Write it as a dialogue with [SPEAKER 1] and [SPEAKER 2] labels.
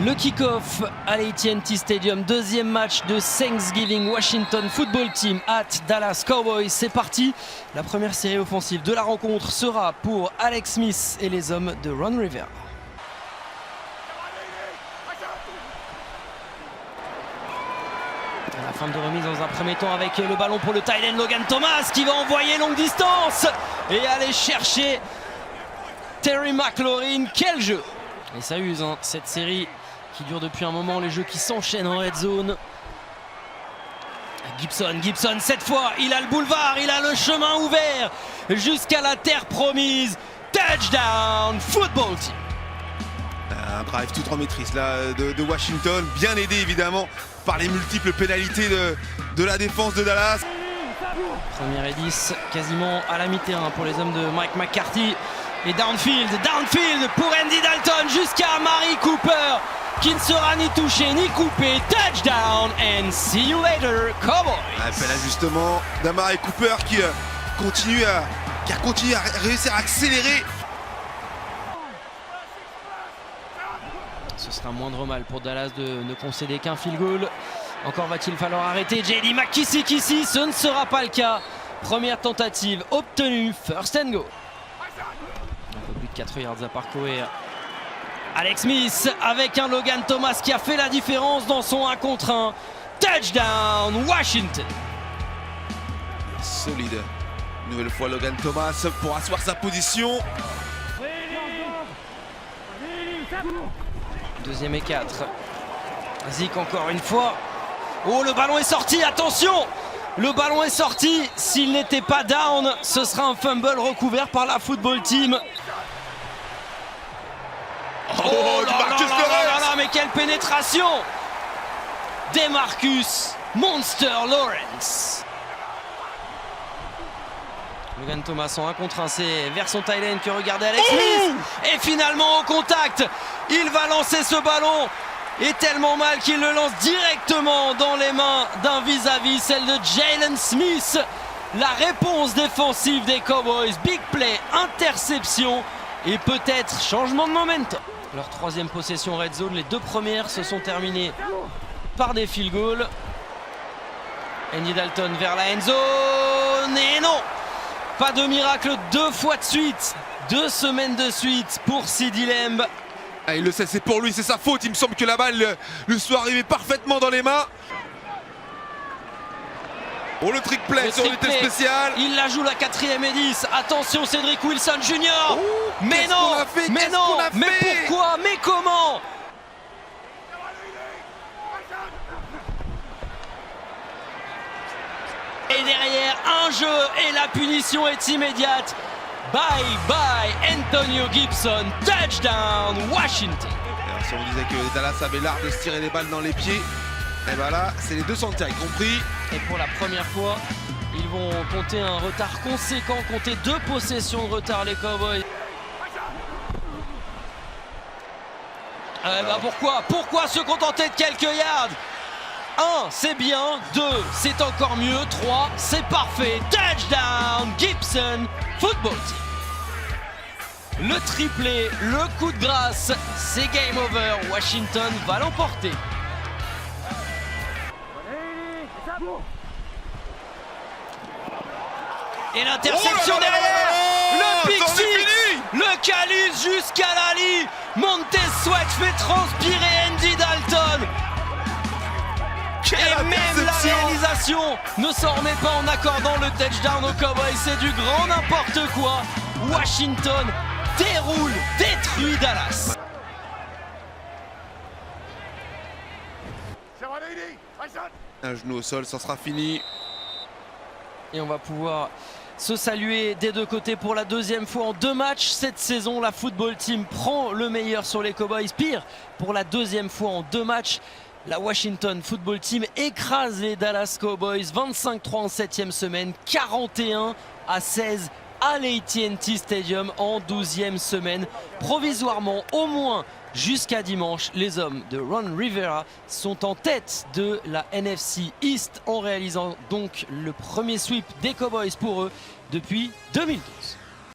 [SPEAKER 1] Le kick-off à l'AT&T Stadium, deuxième match de Thanksgiving Washington Football Team at Dallas Cowboys. C'est parti, la première série offensive de la rencontre sera pour Alex Smith et les hommes de Ron Rivera. À la fin de remise dans un premier temps avec le ballon pour le tight end Logan Thomas qui va envoyer longue distance et aller chercher Terry McLaurin. Quel jeu! Et ça use hein, cette série qui dure depuis un moment, les jeux qui s'enchaînent en red zone. Gibson cette fois, il a le boulevard, il a le chemin ouvert jusqu'à la terre promise. Touchdown Football Team.
[SPEAKER 2] Un drive tout en maîtrise là de Washington, bien aidé évidemment par les multiples pénalités de la défense de Dallas.
[SPEAKER 1] Première et 10, quasiment à la mi-terrain pour les hommes de Mike McCarthy. Et downfield pour Andy Dalton jusqu'à Amari Cooper qui ne sera ni touché ni coupé. Touchdown and see you later Cowboys.
[SPEAKER 2] Un bel ajustement d'Amari Cooper qui a continué à réussir à accélérer.
[SPEAKER 1] Ce sera un moindre mal pour Dallas de ne concéder qu'un field goal. Encore va-t-il falloir arrêter J.D. McKissic ici, ce ne sera pas le cas. Première tentative obtenue, first and goal. Un peu plus de 4 yards à parcourir. Alex Smith avec un Logan Thomas qui a fait la différence dans son 1 contre 1. Touchdown Washington.
[SPEAKER 2] Solide. Une nouvelle fois Logan Thomas pour asseoir sa position.
[SPEAKER 1] Deuxième et 4. Zik encore une fois. Oh, le ballon est sorti, attention! Le ballon est sorti. S'il n'était pas down, ce sera un fumble recouvert par la football team. Oh là, mais quelle pénétration! Demarcus Monster Lawrence. Logan Thomas en 1 contre 1, c'est vers son tight end que regardait Alex Smith. Et finalement au contact, il va lancer ce ballon. Et tellement mal qu'il le lance directement dans les mains d'un vis-à-vis, celle de Jalen Smith. La réponse défensive des Cowboys, big play, interception et peut-être changement de momentum. Leur troisième possession red zone, les deux premières se sont terminées par des field goals. Andy Dalton vers la end zone et non! Pas de miracle 2 fois de suite, 2 semaines de suite pour CeeDee Lamb.
[SPEAKER 2] Ah, il le sait, c'est pour lui, c'est sa faute. Il me semble que la balle lui soit arrivée parfaitement dans les mains. Oh, le trick play sur l'unité spéciale.
[SPEAKER 1] Il la joue la 4e et 10. Attention Cedric Wilson Jr.
[SPEAKER 2] Oh,
[SPEAKER 1] mais non, mais non, mais pourquoi, mais comment? Et derrière, un jeu et la punition est immédiate. Bye bye Antonio Gibson, touchdown Washington.
[SPEAKER 2] Alors, si on disait que Dallas avait l'art de se tirer les balles dans les pieds, et ben là, c'est les deux centres qui ont compris.
[SPEAKER 1] Et pour la première fois, ils vont compter un retard conséquent, compter 2 possessions de retard les Cowboys. Pourquoi se contenter de quelques yards? 1, c'est bien. 2, c'est encore mieux. 3, c'est parfait. Touchdown Gibson Football Team. Le triplé, le coup de grâce, c'est game over. Washington va l'emporter. Et l'interception derrière. Le pick six, le calice jusqu'à la ligne. Montez Sweat fait transpirer Andy Dalton. Et même la réalisation ne s'en remet pas en accordant le touchdown au Cowboys. C'est du grand n'importe quoi. Washington déroule, détruit Dallas.
[SPEAKER 2] Un genou au sol, ça sera fini.
[SPEAKER 1] Et on va pouvoir se saluer des deux côtés pour la deuxième fois en 2 matchs cette saison. La football team prend le meilleur sur les Cowboys. Pire, pour la deuxième fois en 2 matchs, la Washington Football Team écrase les Dallas Cowboys 25-3 en 7e semaine, 41-16 à l'AT&T Stadium en 12e semaine. Provisoirement, au moins jusqu'à dimanche, les hommes de Ron Rivera sont en tête de la NFC East en réalisant donc le premier sweep des Cowboys pour eux depuis 2012.